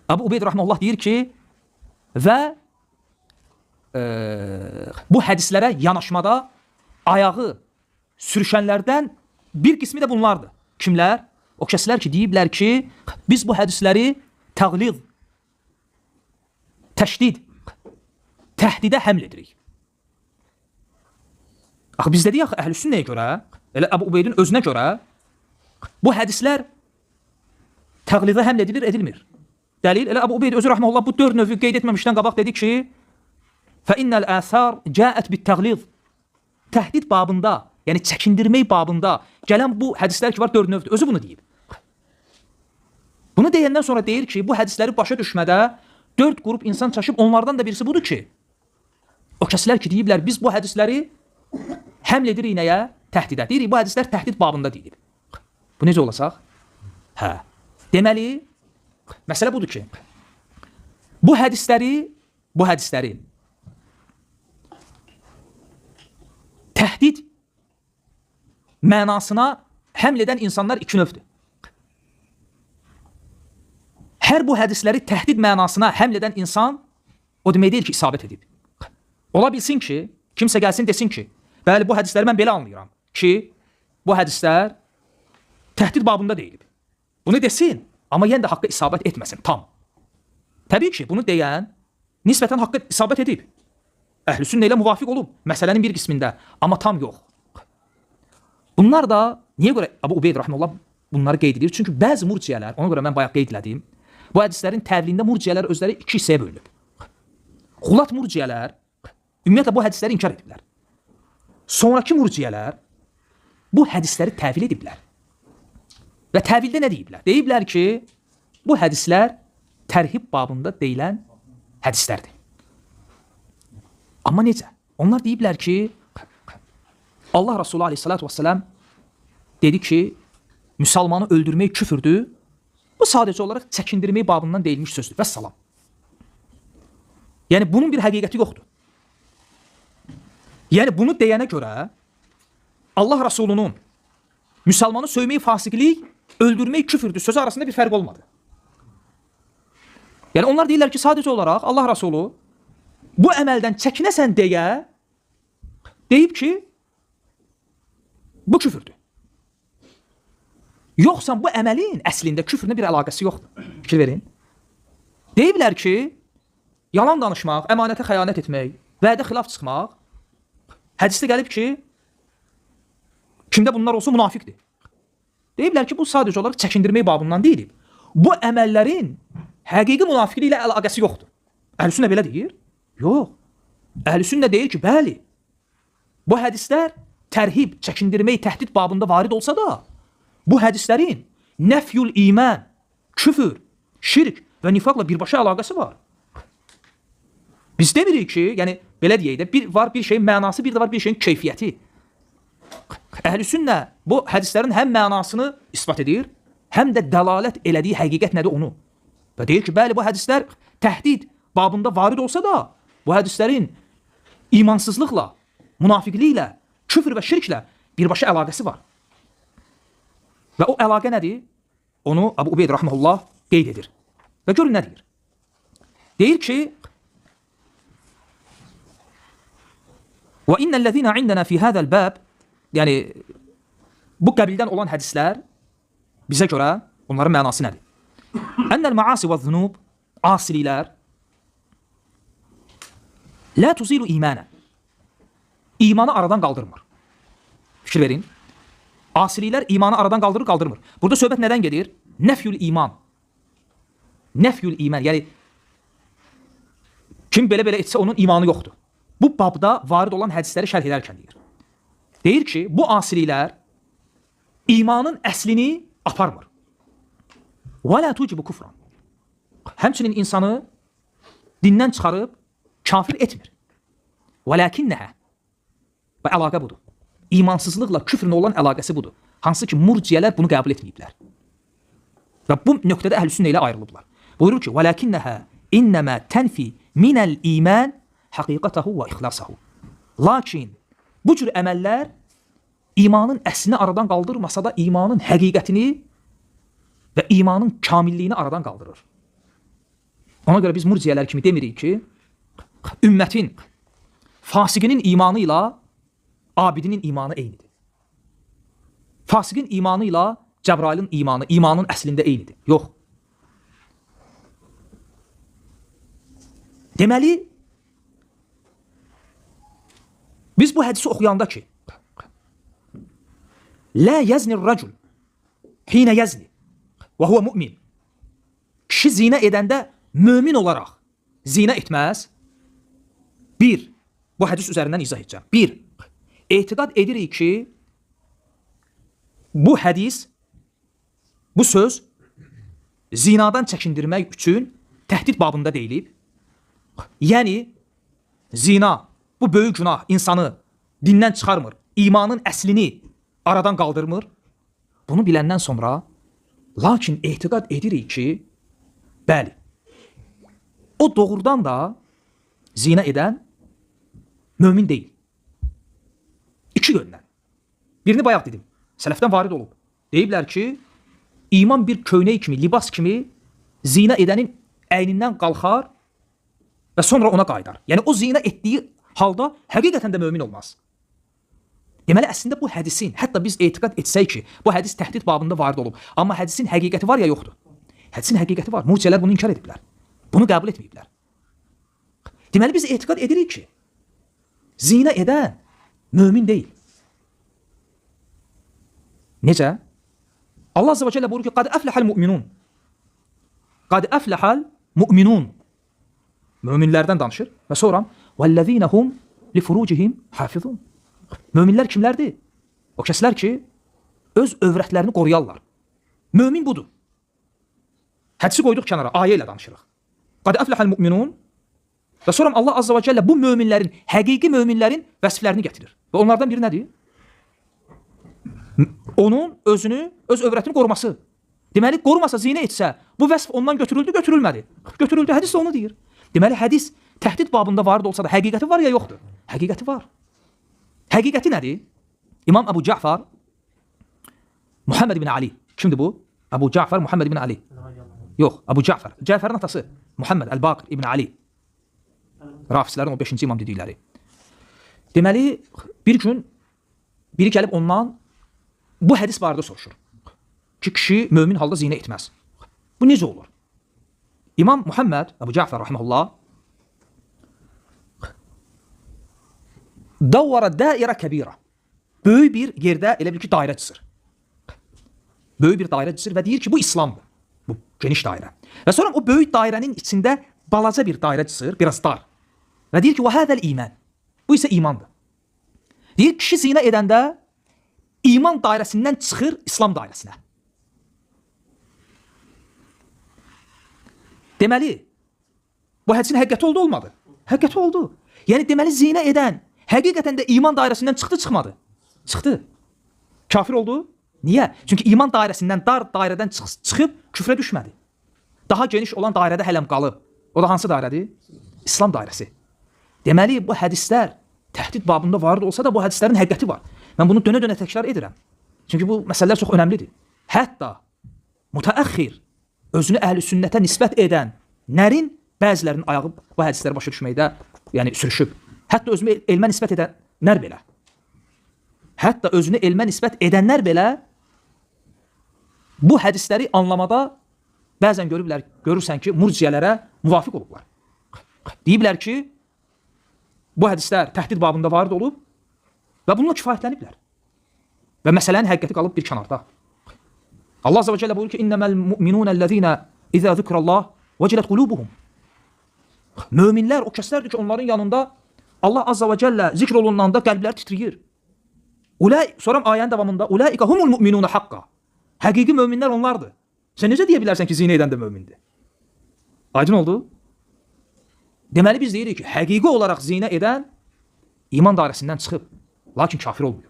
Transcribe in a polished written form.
Əbu Ubeyd rahmanullah deyir ki, və bu hədislərə yanaşmada ayağı sürüşənlərdən bir qismi də bunlardır. Kimlər? O kəslər ki, deyiblər ki, biz bu hədisləri təqlid, təşdid, təhdidə həml edirik. Axı biz dedik axı Əhlüsünnəyə görə, elə Əbu Ubeydin özünə görə bu hədislər təqlidə həml edilir, edilmir. Dəlil, elə Əbu Ubeyd özü rahmanullah bu 4 növü qeyd etməmişdən qabaq dedi ki, فَإِنَّ الْآثَارِ جَاءَتْ بِالتَّغْلِظ təhdid babında, yəni çəkindirmək babında gələn bu hədislər ki var 4 növdür. Özü bunu deyib. Bunu deyəndən sonra deyir ki, bu hədisləri başa düşmədə 4 qrup insan çaşıb, onlardan da birisi budur ki, o kəslər ki deyiblər, biz bu hədisləri həml edirik nəyə? Təhdidə. Deyirik, bu hədislər təhdid babında deyilib. Bu necə olasaq? Hə. Deməli, məsələ budur ki, bu hədisləri təhdid mənasına həml edən insanlar 2 növdür. Hər bu hədisləri təhdid mənasına həml edən insan o demək deyil ki, isabət edib. Ola bilsin ki, kimsə gəlsin desin ki, bəli, bu hədisləri mən belə anlayıram ki, bu hədislər təhdid babında deyilib. Bunu desin, amma yenə də haqqa isabət etməsin, tam. Təbii ki, bunu deyən nisbətən haqqa isabət edib. Əhlüsünnə ilə müvafiq olub məsələnin bir qismində, amma tam yox. Bunlar da niyə görə Əbu Ubeyd rahmanullah bunları qeyd edir? Çünki bəzi murciyələr, ona görə mən bayaq qeyd elədim, bu hədislərin təvilində murciyələr özləri 2 hissəyə bölünüb. Xulat murciyələr ümumiyyətlə bu hədisləri inkar ediblər. Sonraki murciyələr bu hədisləri təvil ediblər. Və təvildə nə deyiblər? Deyiblər ki, bu hədislər tərhib babında deyilən hədislərdir. Amma necə? Onlar deyiblər ki, Allah Resulü aleyhissalatu vesselam dedi ki, müsəlmanı öldürmək küfürdür. Bu sadəcə olaraq çəkindirmək babından deyilmiş sözdür. Vəssalam. Yəni, bunun bir həqiqəti yoxdur. Yəni, bunu deyənə görə Allah Resulunun müsəlmanı söymək fasiqlik, öldürmək küfürdür sözü arasında bir fərq olmadı. Yəni, onlar deyirlər ki, sadəcə olaraq Allah Resulü bu əməldən çəkinəsən deyə deyib ki, bu küfürdür. Yoxsa bu əməlin əslində küfrünə bir əlaqəsi yoxdur. Fikir verin. Deyiblər ki, yalan danışmaq, əmanətə xəyanət etmək, vədə xilaf çıxmaq, hədisdə gəlib ki, kimdə bunlar olsa münafiqdir. Deyiblər ki, bu sadəcə olaraq çəkindirmək babından deyilib. Bu əməllərin həqiqi münafiqliyi ilə əlaqəsi yoxdur. Əhlüsünnə belə deyir? Yox. Əhlüsünnə deyir ki, bəli, bu hədislər tərhib, çəkindirmək, təhdid babında varid olsa da, bu hədislərin nəfyül iman, küfür, şirk və nifaqla birbaşa əlaqəsi var. Biz demirik ki, yəni belə deyək də, var bir şeyin mənası, bir də var bir şeyin keyfiyyəti. Əhlüsünnə bu hədislərin həm mənasını isbat edir, həm də dəlalət elədiyi həqiqət nədir onu. Və deyir ki, bəli, bu hədislər təhdid babında varid olsa da, bu hədislərin imansızlıqla, münafiqliklə, küfr və şirklə birbaşa əlaqəsi var. Və o əlaqə nədir? Onu Əbu Ubeyd rahmanullah qeyd edir. Və görün nə deyir? Deyir ki, وَإِنَّ الَّذِينَ عِنْدَنَا فِي هَذَا الْبَابِ yəni, bu qəbildən olan hədislər bizə görə onların mənası nədir? Ənəl məasi və zunub, asiliklər lə tuzilu imanə, imanı aradan qaldırmır. Fikir verin. Asiliklər imanı aradan qaldırır, qaldırmır. Burada söhbət nədən gedir? Nəfyül iman. Nəfyül iman, yəni kim belə-belə etsə onun imanı yoxdur. Bu babda varid olan hədisləri şərh edərkən deyir. Deyir ki, bu asiliklər imanın əslini aparmır. Və lə tucibu kufran. Həmçinin insanı dindən çıxarıb kafir etmir. Və ləkinnəhə. Və əlaqə budur. İmansızlıqla küfrün olan əlaqəsi budur. Hansı ki, murciyələr bunu qəbul etməyiblər. Və bu nöqtədə əhlüsünnə ilə ayrılıblar. Buyurur ki, və ləkinnəhə innəmə tənfi minəl iman həqiqətəhu və ixlasahu. Lakin bu cür əməllər imanın əslini aradan qaldırmasa da imanın həqiqətini və imanın kamilliyini aradan qaldırır. Ona görə biz murciyələr kimi demirik ki, ümmətin fasiqinin imanı ilə abidinin imanı eynidir. Fasiqin imanı ilə Cəbrailin imanı, imanın əslində eynidir. Yox. Deməli, biz bu hədisi oxuyanda ki, Lə yəznir rəcul hinə yəzni və huvə mümin. Kişi zinə edəndə mömin olaraq zinə etməz. Bir, bu hədis üzərindən izah edəcəm. Bir, etiqad edirik ki, bu hədis, bu söz zinadan çəkindirmək üçün təhdid babında deyilib. Yəni, zina, bu böyük günah insanı dindən çıxarmır, imanın əslini aradan qaldırmır. Bunu biləndən sonra, lakin etiqad edirik ki, bəli, o doğrudan da zina edən mömin deyil. İki yöndən. Birini bayaq dedim, sələfdən varid olub. Deyiblər ki, iman bir köynək kimi, libas kimi zina edənin əynindən qalxar və sonra ona qaydar. Yəni, o zina etdiyi halda həqiqətən də mömin olmaz. Deməli, əslində bu hədisin, hətta biz etiqad etsək ki, bu hədis təhdid babında varid olub, amma hədisin həqiqəti var ya yoxdur. Hədisin həqiqəti var. Murciyələr bunu inkar ediblər. Bunu qəbul etməyiblər. Deməli, biz etiqad edirik ki, zina edən mömin deyil. Necə? Allah Azze və Cəllə buyurur ki, qad əfləhəl müminun. Qad əfləhəl müminun. Möminlərdən danışır və sonra vəllezîne hum li furucihim hafizun. Möminlər kimlərdir? O kəslər ki, öz övrətlərini qoruyarlar. Mömin budur. Hədisi qoyduq kənara, ayə ilə danışırıq. Qad əfləhəl müminun. Və sonra Allah Azze və Cəllə bu möminlərin, həqiqi möminlərin vəsiflərini gətirir. Və onlardan biri nədir? Onun özünü, öz övrətini qoruması. Deməli, qorumasa, zinə etsə, bu vəsf ondan götürüldü, götürülmədi. Götürüldü, hədis də onu deyir. Deməli, hədis təhdid babında varid olsa da həqiqəti var ya yoxdur? Həqiqəti var. Həqiqəti nədir? İmam Əbu Cəfər Muhammed ibn Ali. Kimdir bu? Əbu Cəfər Muhammed ibn Ali. Yox, Əbu Cəfər. Cəfərin atası Muhammed Əl-Baqir ibn Ali. Rafislərin o 5-ci imam dedikləri. Deməli, bir gün biri gəlib ondan bu hədis barədə soruşur. Ki, kişi mömin halda zinə etməz. Bu necə olur? İmam Muhammed Əbu Cəfər rahimehullah davvara dairə kəbirə. Böyük bir yerdə elə bir ki, dairə çizir. Böyük bir dairə çizir və deyir ki, bu İslamdır. Bu geniş dairə. Və sonra o böyük dairənin içində balaca bir dairə çizir, biraz dar. Və deyir ki, və hədəl iman. Bu isə imandır. Deyir, kişi zinə edəndə iman dairəsindən çıxır İslam dairəsinə. Deməli, bu hədisin həqiqəti oldu, olmadı? Həqiqəti oldu. Yəni, deməli, zinə edən həqiqətən də iman dairəsindən çıxdı, çıxmadı? Çıxdı. Kafir oldu. Niyə? Çünki iman dairəsindən, dar dairədən çıxıb küfrə düşmədi. Daha geniş olan dairədə hələm qalıb. O da hansı dairədir? İslam dairəsi. Deməli, bu hədislər təhdid babında varid olsa da bu hədislərin həqiqəti var. Mən bunu dönə-dönə təkrar edirəm. Çünki bu məsələlər çox önəmlidir. Hətta mütəəxxir, özünü əhl-i sünnətə nisbət edən nərin bəzilərinin ayağı bu hədisləri başa düşməkdə yəni sürüşüb. Hətta özünü elmə nisbət edənlər belə. Hətta özünü elmə nisbət edənlər belə bu hədisləri anlamada bəzən görürsən ki, murciyələrə müvafiq olublar. Deyiblər ki, bu hədislər təhdid babında varid olub və bununla kifayətləniblər. Və məsələnin həqiqəti qalıb bir kənarda. Allah Azze və Cəllə buyurur ki, İnnəməl mu'minunəl-ləzīnə izə zikrəlləh vəcilət qulubuhum. Möminlər o kəslərdir ki, onların yanında Allah Azze və Cəllə zikr olunanda qəlbləri titriyir. Sonra ayənin davamında Ulaika humul mu'minuna haqqa. Həqiqi möminlər onlardır. Sən necə deyə bilərsən ki, zinə edən də mömindir? Aydın oldu? Deməli biz deyirik ki, həqiqi olaraq zinə edən iman dairəsindən çıxıb, lakin kafir olmuyor.